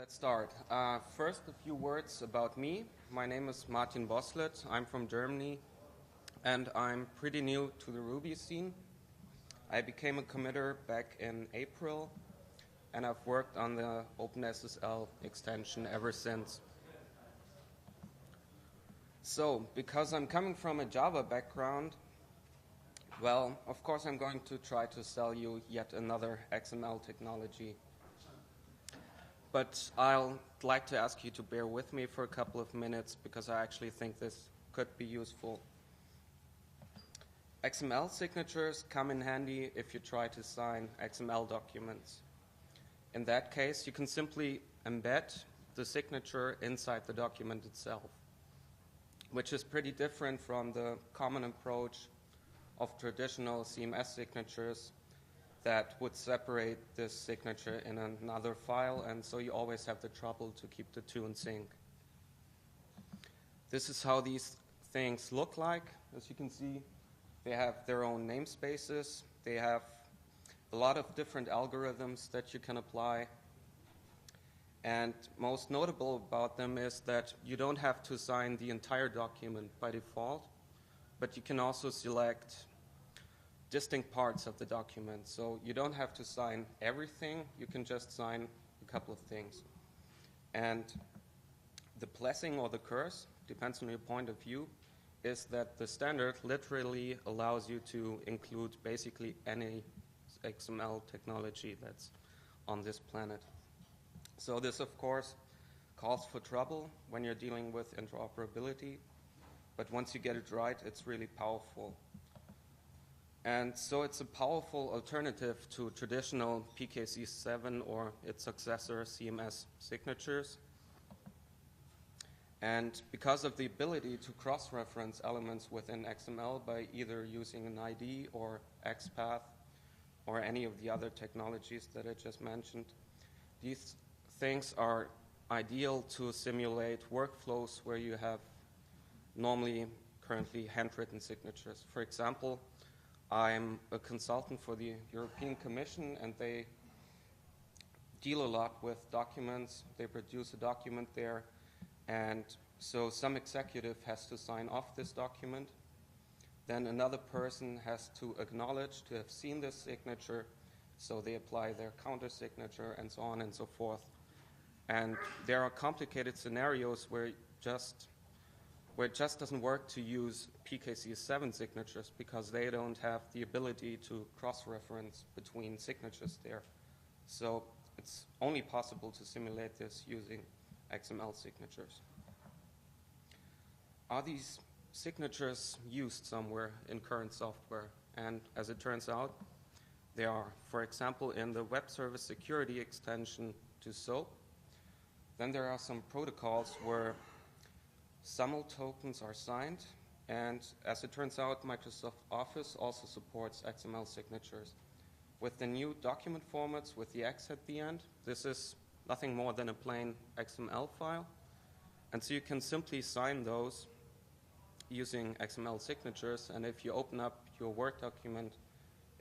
Let's start. First, a few words about me. My name is Martin Boßlet. I'm from Germany, and I'm pretty new to the Ruby scene. I became a committer back in April, and I've worked on the OpenSSL extension ever since. So, because I'm coming from a Java background, well, of course I'm going to try to sell you yet another XML technology. But I'll like to ask you to bear with me for a couple of minutes because I actually think this could be useful. XML signatures come in handy if you try to sign XML documents. In that case, you can simply embed the signature inside the document itself, which is pretty different from the common approach of traditional CMS signatures that would separate this signature in another file, and so you always have the trouble to keep the two in sync. This is how these things look like. As you can see, they have their own namespaces. They have a lot of different algorithms that you can apply. And most notable about them is that you don't have to sign the entire document by default, but you can also select distinct parts of the document. So you don't have to sign everything, you can just sign a couple of things. And the blessing or the curse, depends on your point of view, is that the standard literally allows you to include basically any XML technology that's on this planet. So this, of course, calls for trouble when you're dealing with interoperability, but once you get it right, it's really powerful. And so it's a powerful alternative to traditional PKC7 or its successor CMS signatures. And because of the ability to cross-reference elements within XML by either using an ID or XPath or any of the other technologies that I just mentioned, these things are ideal to simulate workflows where you have normally currently handwritten signatures. For example, I'm a consultant for the European Commission, and they deal a lot with documents. They produce a document there, and so some executive has to sign off this document. Then another person has to acknowledge to have seen this signature, so they apply their counter signature and so on and so forth. And there are complicated scenarios where it just doesn't work to use PKC7 signatures because they don't have the ability to cross-reference between signatures there. So it's only possible to simulate this using XML signatures. Are these signatures used somewhere in current software? And as it turns out, they are. For example, in the web service security extension to SOAP, then there are some protocols where SAML tokens are signed, and as it turns out, Microsoft Office also supports XML signatures. With the new document formats with the X at the end, this is nothing more than a plain XML file, and so you can simply sign those using XML signatures, and if you open up your Word document,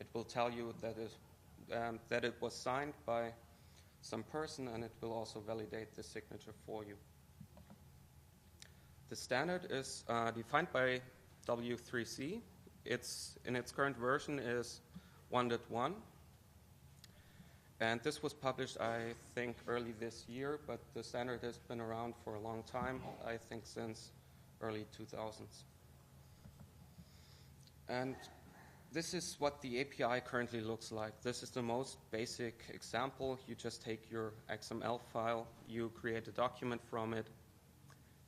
it will tell you that it was signed by some person, and it will also validate the signature for you. The standard is defined by W3C. In its current version is 1.1. And this was published, I think, early this year, but the standard has been around for a long time, I think since early 2000s. And this is what the API currently looks like. This is the most basic example. You just take your XML file, you create a document from it,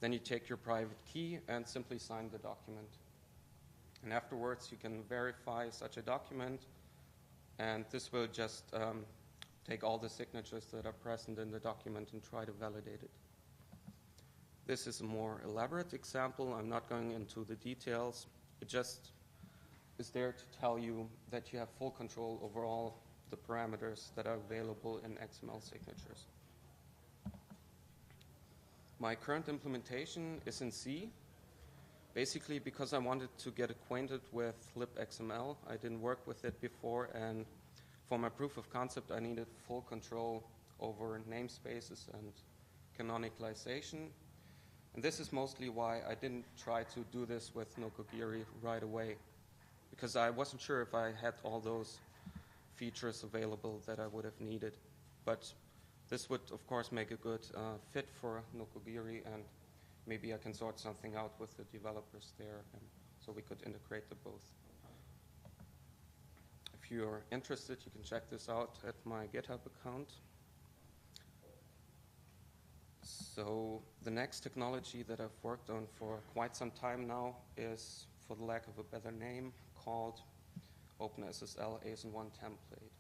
then you take your private key and simply sign the document. And afterwards, you can verify such a document, and this will just take all the signatures that are present in the document and try to validate it. This is a more elaborate example. I'm not going into the details. It just is there to tell you that you have full control over all the parameters that are available in XML signatures. My current implementation is in C, basically because I wanted to get acquainted with libXML. I didn't work with it before, and for my proof of concept, I needed full control over namespaces and canonicalization. And this is mostly why I didn't try to do this with Nokogiri right away, because I wasn't sure if I had all those features available that I would have needed. But this would, of course, make a good fit for Nokogiri, and maybe I can sort something out with the developers there, and so we could integrate the both. If you're interested, you can check this out at my GitHub account. So the next technology that I've worked on for quite some time now is, for the lack of a better name, called OpenSSL ASIN1 template.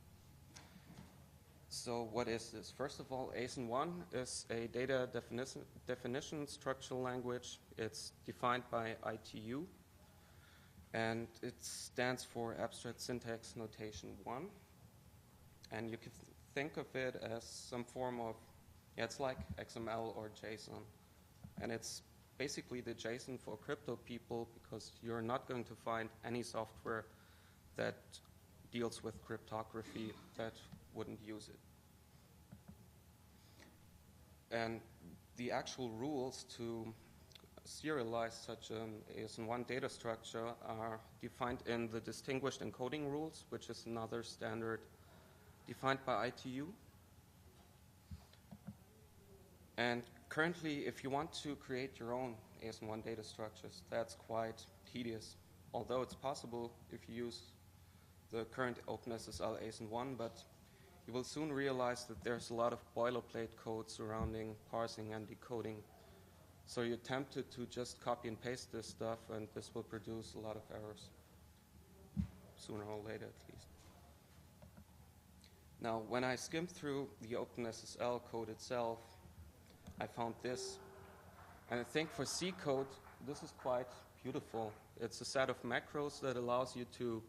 So what is this? First of all, ASIN1 is a data definition structural language. It's defined by ITU, and it stands for Abstract Syntax Notation 1. And you can think of it as some form of, it's like XML or JSON. And it's basically the JSON for crypto people, because you're not going to find any software that deals with cryptography that wouldn't use it. And the actual rules to serialize such an ASIN1 data structure are defined in the distinguished encoding rules, which is another standard defined by ITU. And currently, if you want to create your own ASIN1 data structures, that's quite tedious, although it's possible if you use the current OpenSSL ASIN1, but you will soon realize that there's a lot of boilerplate code surrounding parsing and decoding. So you're tempted to just copy and paste this stuff, and this will produce a lot of errors, sooner or later at least. Now, when I skimmed through the OpenSSL code itself, I found this. And I think for C code, this is quite beautiful. It's a set of macros that allows you to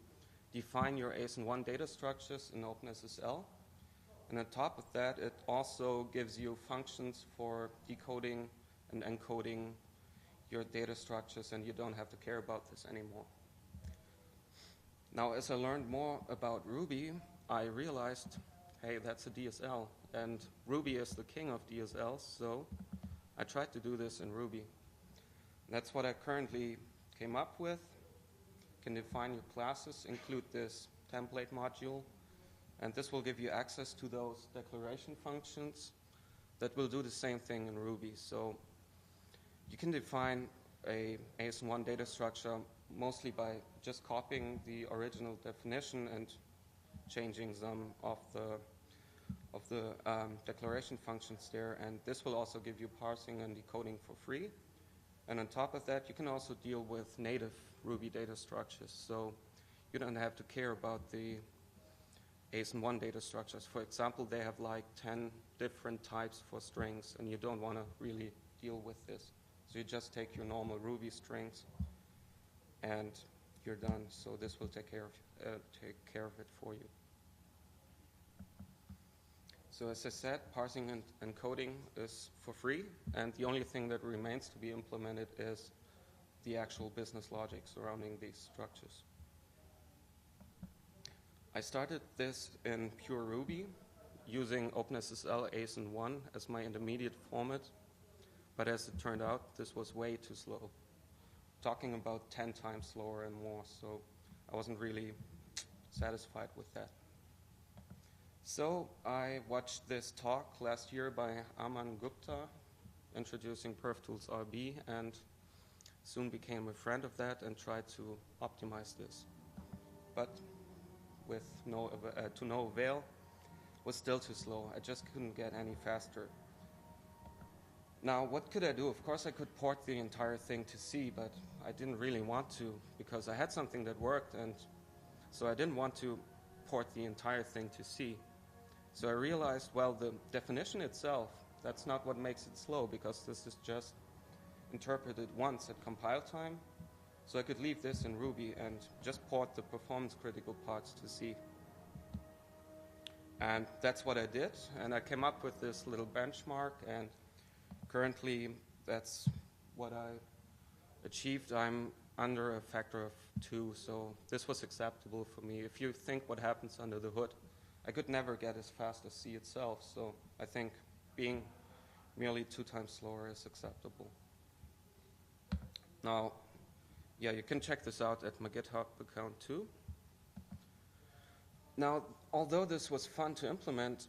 define your ASIN1 data structures in OpenSSL. And on top of that, it also gives you functions for decoding and encoding your data structures, and you don't have to care about this anymore. Now, as I learned more about Ruby, I realized, hey, that's a DSL, and Ruby is the king of DSLs, so I tried to do this in Ruby. That's what I currently came up with. You can define your classes, include this template module, and this will give you access to those declaration functions that will do the same thing in Ruby. So you can define a ASIN1 data structure mostly by just copying the original definition and changing some of the declaration functions there, and this will also give you parsing and decoding for free. And on top of that, you can also deal with native Ruby data structures, so you don't have to care about the ASIN1 data structures. For example, they have like 10 different types for strings, and you don't want to really deal with this. So you just take your normal Ruby strings, and you're done. So this will take care of it for you. So as I said, parsing and encoding is for free, and the only thing that remains to be implemented is the actual business logic surrounding these structures. I started this in pure Ruby, using OpenSSL ASIN1 as my intermediate format, but as it turned out, this was way too slow. Talking about 10 times slower and more, so I wasn't really satisfied with that. So I watched this talk last year by Aman Gupta introducing PerfTools RB, and soon became a friend of that and tried to optimize this. But with to no avail, was still too slow. I just couldn't get any faster. Now, what could I do? Of course, I could port the entire thing to C, but I didn't really want to, because I had something that worked, and so I didn't want to port the entire thing to C. So I realized, well, the definition itself, that's not what makes it slow, because this is just interpreted once at compile time. So I could leave this in Ruby and just port the performance critical parts to C. And that's what I did, and I came up with this little benchmark, and currently that's what I achieved. I'm under a factor of 2, so this was acceptable for me. If you think what happens under the hood, I could never get as fast as C itself, so I think being merely 2 times slower is acceptable. Now, yeah, you can check this out at my GitHub account too. Now, although this was fun to implement,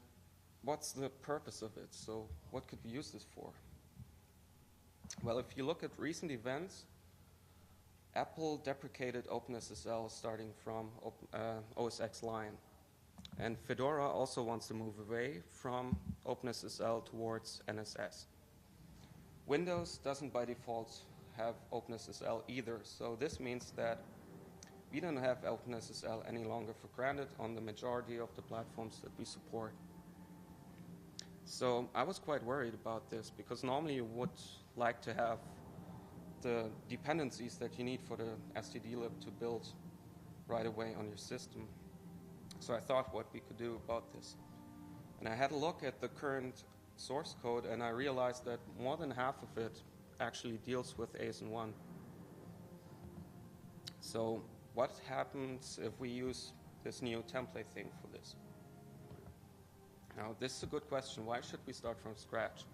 what's the purpose of it? So what could we use this for? Well, if you look at recent events, Apple deprecated OpenSSL starting from OS X Lion. And Fedora also wants to move away from OpenSSL towards NSS. Windows doesn't by default have OpenSSL either, so this means that we don't have OpenSSL any longer for granted on the majority of the platforms that we support. So I was quite worried about this, because normally you would like to have the dependencies that you need for the stdlib to build right away on your system. So I thought what we could do about this. And I had a look at the current source code, and I realized that more than half of it actually deals with ASIN1. So what happens if we use this new template thing for this? Now, this is a good question. Why should we start from scratch?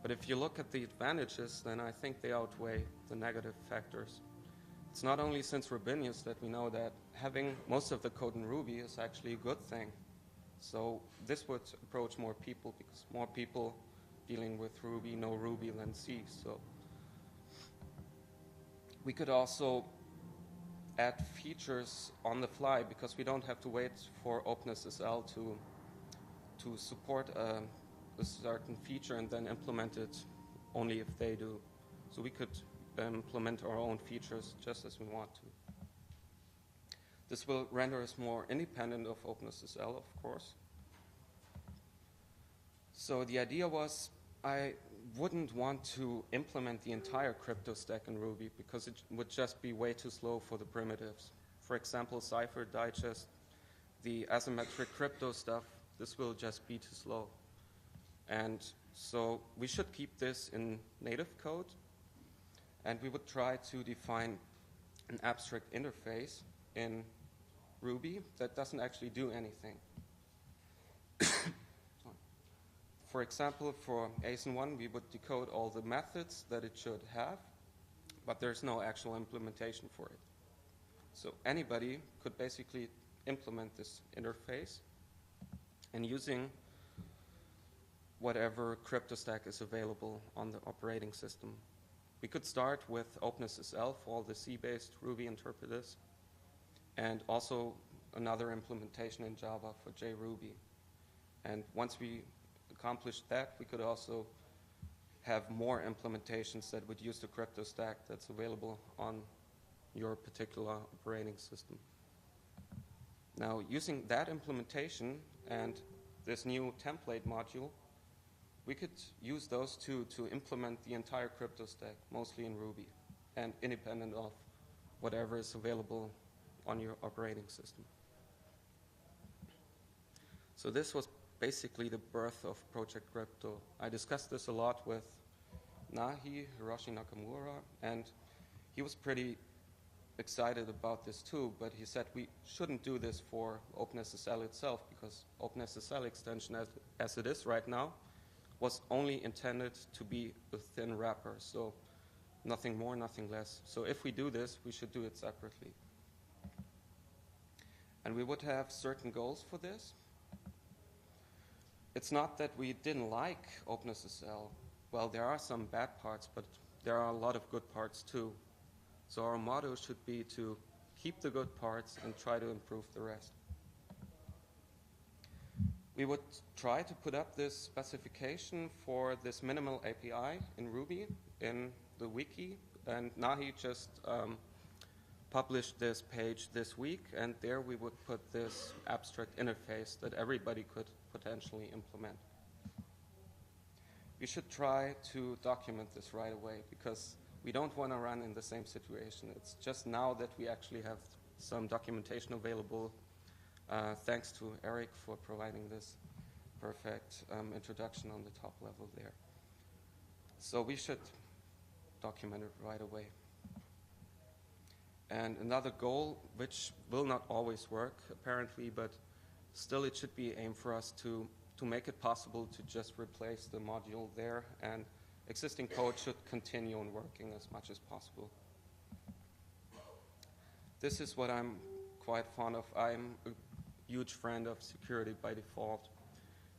But if you look at the advantages, then I think they outweigh the negative factors. It's not only since Rubinius that we know that having most of the code in Ruby is actually a good thing. So this would approach more people, because more people dealing with Ruby know Ruby than C. So we could also add features on the fly, because we don't have to wait for OpenSSL to support a certain feature and then implement it only if they do. So we could implement our own features just as we want to. This will render us more independent of OpenSSL, of course. So the idea was, I wouldn't want to implement the entire Krypto stack in Ruby, because it would just be way too slow for the primitives. For example, Cypher, Digest, the asymmetric Krypto stuff, this will just be too slow. And so we should keep this in native code, and we would try to define an abstract interface in Ruby that doesn't actually do anything. For example, for ASIN1, we would decode all the methods that it should have, but there's no actual implementation for it. So anybody could basically implement this interface, and using whatever Krypto stack is available on the operating system. We could start with OpenSSL for all the C-based Ruby interpreters, and also another implementation in Java for JRuby. And once we accomplished that, we could also have more implementations that would use the Krypto stack that's available on your particular operating system. Now, using that implementation and this new template module, we could use those two to implement the entire Krypto stack, mostly in Ruby, and independent of whatever is available on your operating system. So this was basically the birth of Project Krypto. I discussed this a lot with Nahi, Hiroshi Nakamura, and he was pretty excited about this too, but he said we shouldn't do this for OpenSSL itself, because OpenSSL extension as it is right now was only intended to be a thin wrapper, so nothing more, nothing less. So if we do this, we should do it separately. And we would have certain goals for this. It's not that we didn't like OpenSSL. Well, there are some bad parts, but there are a lot of good parts too. So our motto should be to keep the good parts and try to improve the rest. We would try to put up this specification for this minimal API in Ruby in the wiki, and Nahi just published this page this week, and there we would put this abstract interface that everybody could potentially implement. We should try to document this right away, because we don't want to run in the same situation. It's just now that we actually have some documentation available. Thanks to Eric for providing this perfect introduction on the top level there. So we should document it right away. And another goal, which will not always work apparently, but Still, it should be aimed for us to make it possible to just replace the module there, and existing code should continue on working as much as possible. This is what I'm quite fond of. I'm a huge friend of security by default.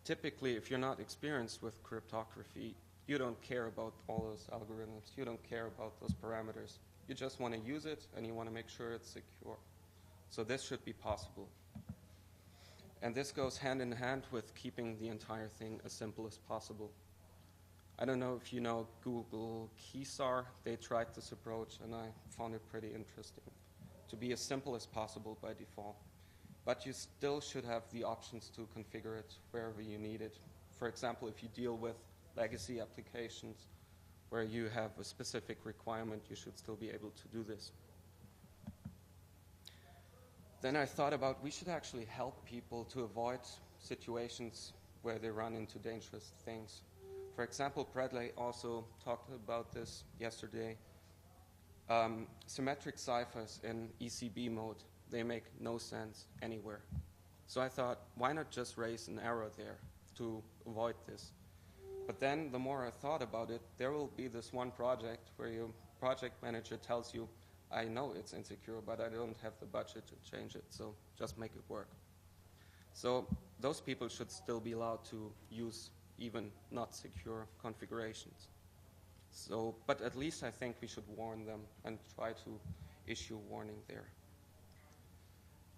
Typically, if you're not experienced with cryptography, you don't care about all those algorithms. You don't care about those parameters. You just want to use it, and you want to make sure it's secure. So this should be possible. And this goes hand in hand with keeping the entire thing as simple as possible. I don't know if you know Google Keysar. They tried this approach, and I found it pretty interesting. To be as simple as possible by default. But you still should have the options to configure it wherever you need it. For example, if you deal with legacy applications where you have a specific requirement, you should still be able to do this. Then I thought about we should actually help people to avoid situations where they run into dangerous things. For example, Bradley also talked about this yesterday. Symmetric ciphers in ECB mode, they make no sense anywhere. So I thought, why not just raise an error there to avoid this? But then the more I thought about it, there will be this one project where your project manager tells you, I know it's insecure, but I don't have the budget to change it, so just make it work. So those people should still be allowed to use even not secure configurations. So, but at least I think we should warn them and try to issue a warning there.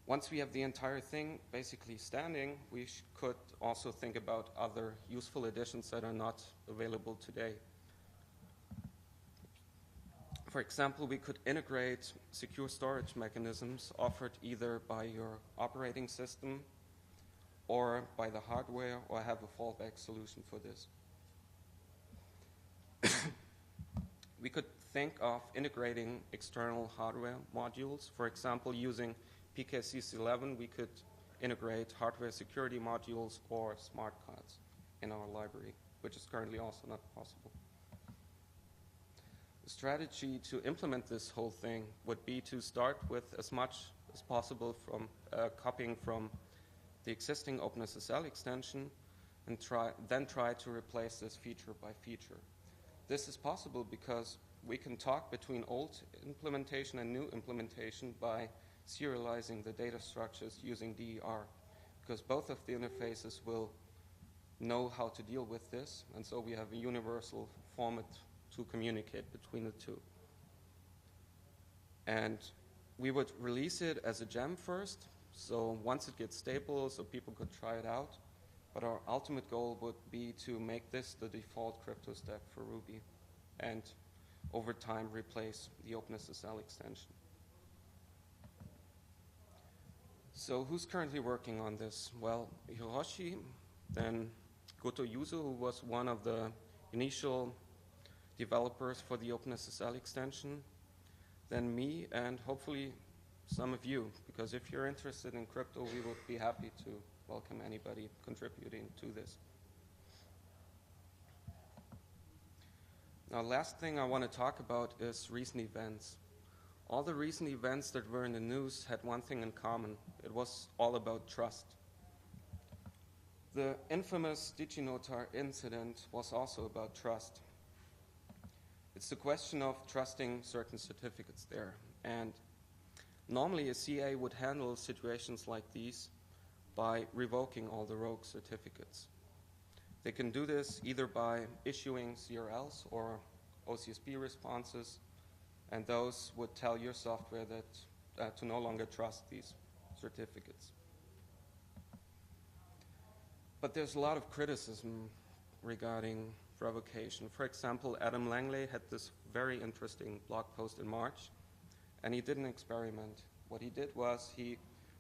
Once we have the entire thing basically standing, we could also think about other useful additions that are not available today. For example, we could integrate secure storage mechanisms offered either by your operating system or by the hardware, or have a fallback solution for this. We could think of integrating external hardware modules. For example, using PKCS11, we could integrate hardware security modules or smart cards in our library, which is currently also not possible. The strategy to implement this whole thing would be to start with as much as possible from copying from the existing OpenSSL extension and then try to replace this feature by feature. This is possible because we can talk between old implementation and new implementation by serializing the data structures using DER, because both of the interfaces will know how to deal with this, and so we have a universal format to communicate between the two. And we would release it as a gem first, so once it gets stable, so people could try it out. But our ultimate goal would be to make this the default crypto stack for Ruby, and over time replace the OpenSSL extension. So who's currently working on this? Well, Hiroshi, then Goto Yuzu, who was one of the initial developers for the OpenSSL extension, then me, and hopefully some of you, because if you're interested in crypto, we would be happy to welcome anybody contributing to this. Now, last thing I want to talk about is recent events. All the recent events that were in the news had one thing in common. It was all about trust. The infamous DigiNotar incident was also about trust. It's the question of trusting certain certificates there. And normally a CA would handle situations like these by revoking all the rogue certificates. They can do this either by issuing CRLs or OCSP responses, and those would tell your software that to no longer trust these certificates. But there's a lot of criticism regarding revocation. For example, Adam Langley had this very interesting blog post in March, and he did an experiment. What he did was he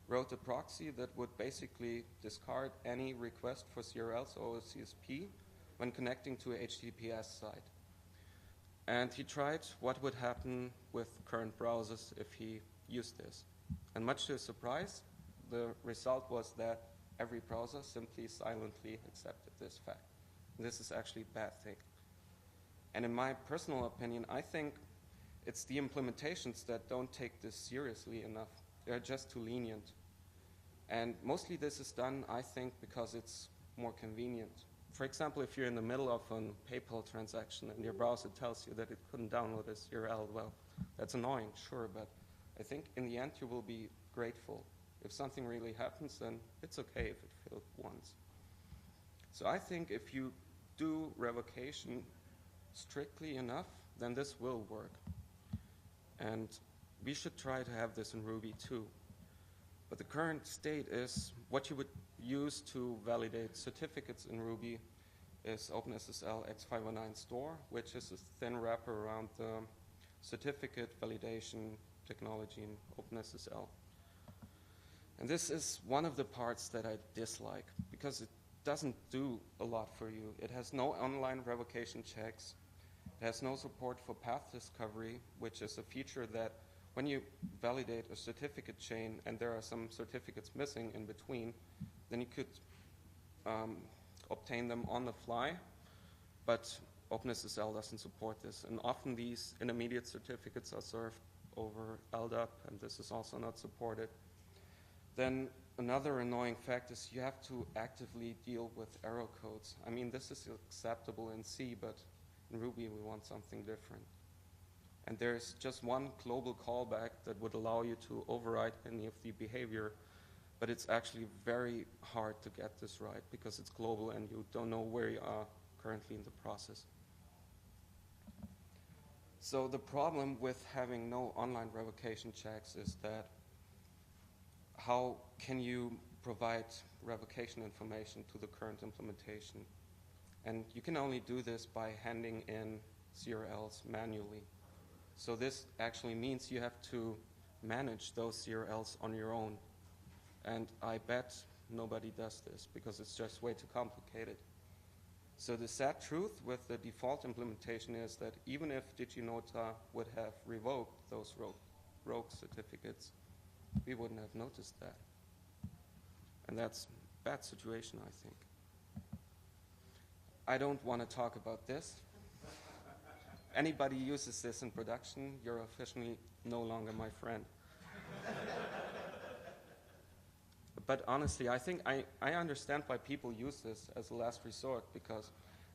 wrote a proxy that would basically discard any request for CRLs or OCSP when connecting to a HTTPS site. And he tried what would happen with current browsers if he used this. And much to his surprise, the result was that every browser simply silently accepted this fact. And this is actually a bad thing. And in my personal opinion, I think it's the implementations that don't take this seriously enough. They're just too lenient. And mostly this is done, I think, because it's more convenient. For example, if you're in the middle of a PayPal transaction and your browser tells you that it couldn't download this URL, well, that's annoying, sure, but I think in the end you will be grateful. If something really happens, then it's okay if it failed once. So I think if you do revocation strictly enough, then this will work. And we should try to have this in Ruby too. But the current state is what you would use to validate certificates in Ruby is OpenSSL X509 store, which is a thin wrapper around the certificate validation technology in OpenSSL. And this is one of the parts that I dislike because it doesn't do a lot for you. It has no online revocation checks. It has no support for path discovery, which is a feature that when you validate a certificate chain and there are some certificates missing in between, then you could obtain them on the fly, but OpenSSL doesn't support this. And often these intermediate certificates are served over LDAP, and this is also not supported. Then another annoying fact is you have to actively deal with error codes. I mean, this is acceptable in C, but in Ruby we want something different. And there's just one global callback that would allow you to override any of the behavior, but it's actually very hard to get this right because it's global and you don't know where you are currently in the process. So the problem with having no online revocation checks is that how can you provide revocation information to the current implementation? And you can only do this by handing in CRLs manually. So this actually means you have to manage those CRLs on your own. And I bet nobody does this because it's just way too complicated. So the sad truth with the default implementation is that even if DigiNota would have revoked those rogue certificates, we wouldn't have noticed that. And that's a bad situation, I think. I don't want to talk about this. Anybody uses this in production, you're officially no longer my friend. But honestly, I think I understand why people use this as a last resort, because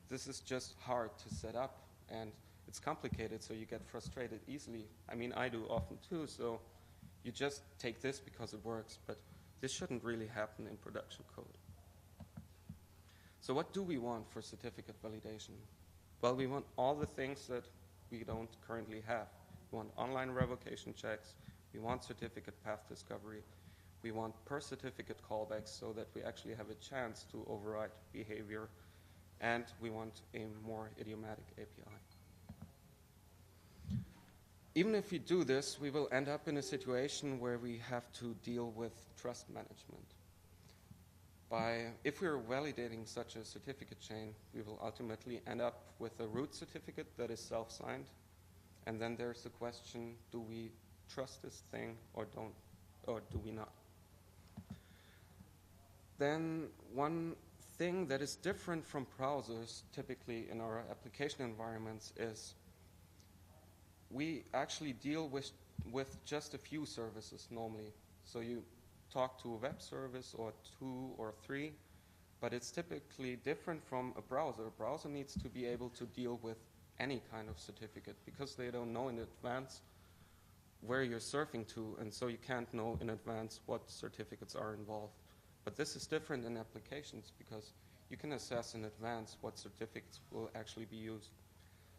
this is just hard to set up and it's complicated, so you get frustrated easily. I mean, I do often too, so you just take this because it works, but this shouldn't really happen in production code. So what do we want for certificate validation? Well, we want all the things that we don't currently have. We want online revocation checks, we want certificate path discovery, we want per certificate callbacks so that we actually have a chance to override behavior, and we want a more idiomatic API. Even if we do this, we will end up in a situation where we have to deal with trust management. If we're validating such a certificate chain, we will ultimately end up with a root certificate that is self-signed, and then there's the question, do we trust this thing or do we not? Then one thing that is different from browsers typically in our application environments is we actually deal with just a few services normally. So you talk to a web service or 2 or 3, but it's typically different from a browser. A browser needs to be able to deal with any kind of certificate because they don't know in advance where you're surfing to, and so you can't know in advance what certificates are involved. But this is different in applications because you can assess in advance what certificates will actually be used.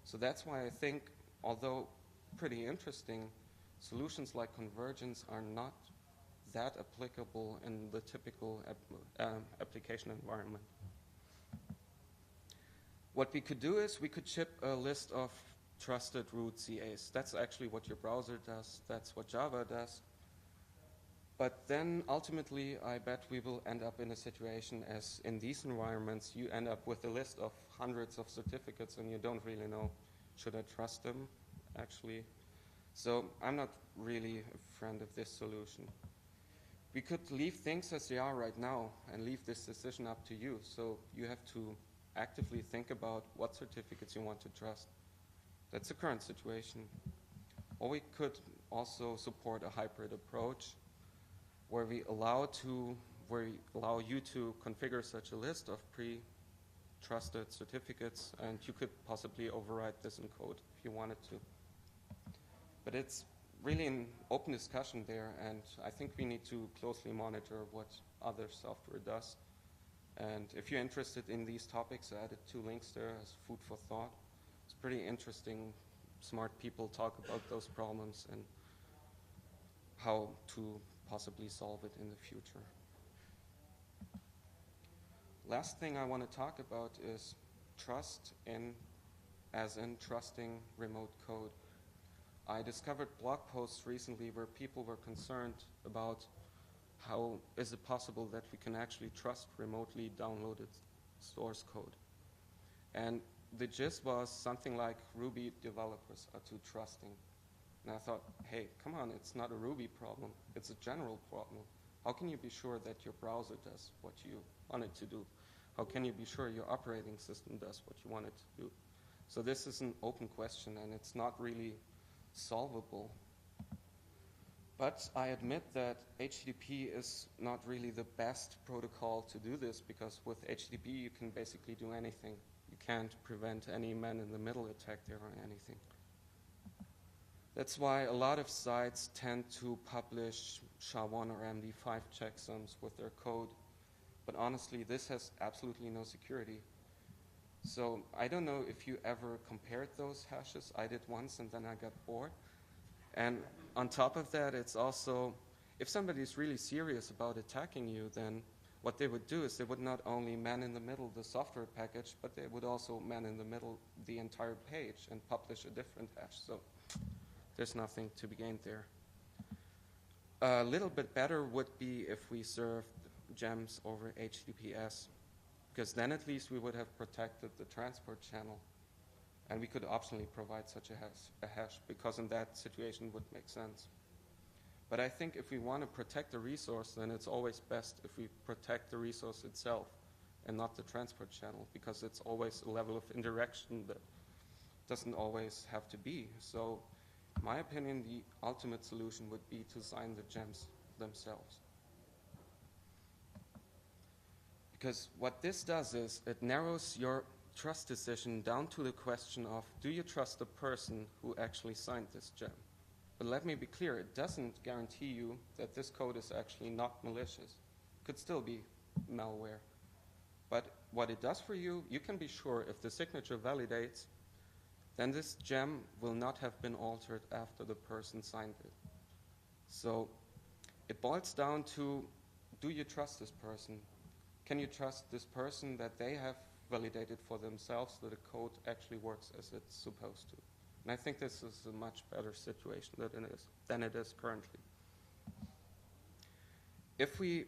So that's why I think, although pretty interesting, solutions like convergence are not that applicable in the typical application environment. What we could do is we could ship a list of trusted root CAs. That's actually what your browser does. That's what Java does. But then ultimately, I bet we will end up in a situation as in these environments, you end up with a list of hundreds of certificates and you don't really know, should I trust them actually? So I'm not really a friend of this solution. We could leave things as they are right now and leave this decision up to you. So you have to actively think about what certificates you want to trust. That's the current situation. Or we could also support a hybrid approach. where we allow you to configure such a list of pre-trusted certificates, and you could possibly override this in code if you wanted to. But it's really an open discussion there, and I think we need to closely monitor what other software does. And if you're interested in these topics, I added 2 links there as food for thought. It's pretty interesting. Smart people talk about those problems and how to possibly solve it in the future. Last thing I want to talk about is trust as in trusting remote code. I discovered blog posts recently where people were concerned about how is it possible that we can actually trust remotely downloaded source code. And the gist was something like Ruby developers are too trusting. And I thought, hey, come on, it's not a Ruby problem. It's a general problem. How can you be sure that your browser does what you want it to do? How can you be sure your operating system does what you want it to do? So this is an open question, and it's not really solvable. But I admit that HTTP is not really the best protocol to do this, because with HTTP you can basically do anything. You can't prevent any man-in-the-middle attack there or anything. That's why a lot of sites tend to publish SHA-1 or MD5 checksums with their code. But honestly, this has absolutely no security. So I don't know if you ever compared those hashes. I did once, and then I got bored. And on top of that, it's also, if somebody is really serious about attacking you, then what they would do is they would not only man-in-the-middle the software package, but they would also man-in-the-middle the entire page and publish a different hash. So there's nothing to be gained there. A little bit better would be if we served gems over HTTPS, because then at least we would have protected the transport channel. And we could optionally provide such a hash, because in that situation would make sense. But I think if we want to protect the resource, then it's always best if we protect the resource itself and not the transport channel, because it's always a level of indirection that doesn't always have to be. So in my opinion, the ultimate solution would be to sign the gems themselves. Because what this does is it narrows your trust decision down to the question of, do you trust the person who actually signed this gem? But let me be clear, it doesn't guarantee you that this code is actually not malicious. It could still be malware. But what it does for you, you can be sure if the signature validates, then this gem will not have been altered after the person signed it. So it boils down to, do you trust this person? Can you trust this person that they have validated for themselves that the code actually works as it's supposed to? And I think this is a much better situation than it is currently. If we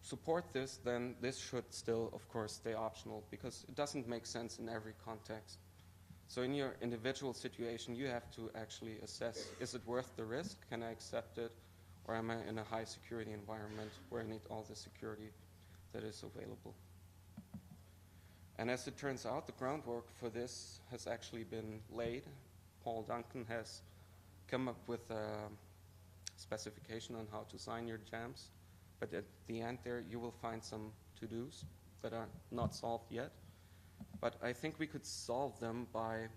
support this, then this should still, of course, stay optional, because it doesn't make sense in every context. So in your individual situation, you have to actually assess, is it worth the risk? Can I accept it? Or am I in a high security environment where I need all the security that is available? And as it turns out, the groundwork for this has actually been laid. Paul Duncan has come up with a specification on how to sign your gems. But at the end there, you will find some to-dos that are not solved yet. But I think we could solve them by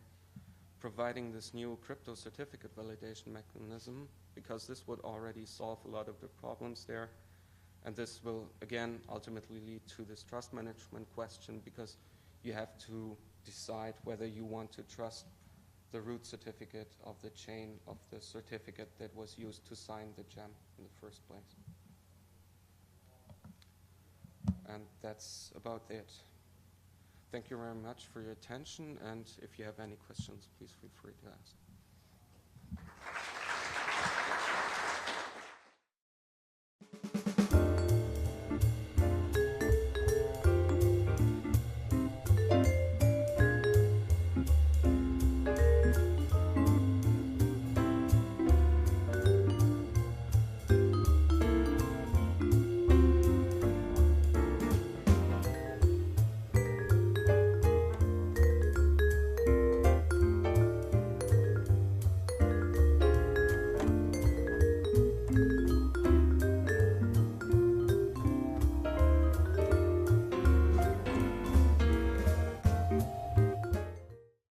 providing this new crypto certificate validation mechanism, because this would already solve a lot of the problems there. And this will, again, ultimately lead to this trust management question, because you have to decide whether you want to trust the root certificate of the chain of the certificate that was used to sign the gem in the first place. And that's about it. Thank you very much for your attention, and if you have any questions, please feel free to ask.